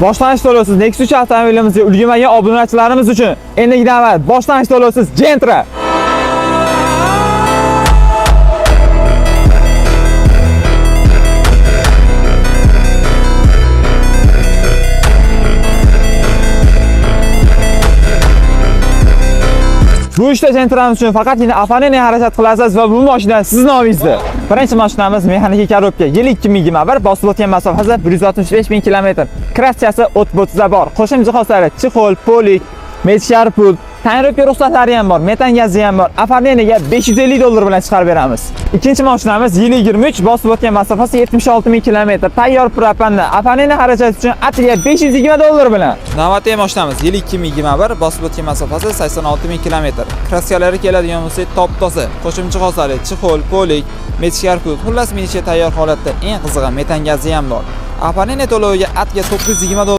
Boshlanish to'lovisiz Nexus 3 avtomobilimizga ulgurmagan obunachilarimiz uchun endigina navbat boshlanish to'lovisiz Gentra. Bu ishda Gentramiz uchun faqatgina Afanini harakat qilasiz va bu mashina siz nomingizda. Birinchi mashinamiz mexanik korobka, yil 2021, bosib o'tgan masofasi 165 ming kilometr. Krassiyasi o't-bo'tida bor. Qo'shimcha jihozlari chexol, polik, mechkar pul, tayyorlik ruxsatlari ham bor, metan gazi ham bor. Afaniniga $550 bilan chiqarib beramiz. Ikkinchi mashinamiz yil 23, bosib o'tgan masofasi 76 ming kilometr. Tayyor propanli Afanini harakat uchun atliga $520 bilan. Navbatdagi mashinamiz yil 2021, bosib o'tgan masofasi 86 ming kilometr. Krassiyalari keladigan bo'lsa top-toza. Qo'shimcha jihozlari chexol, polik, mechkar pul, xullas minicha tayyor holatda. Eng qizig'i metan gazi ham bor. Afanini to'loviga atga $920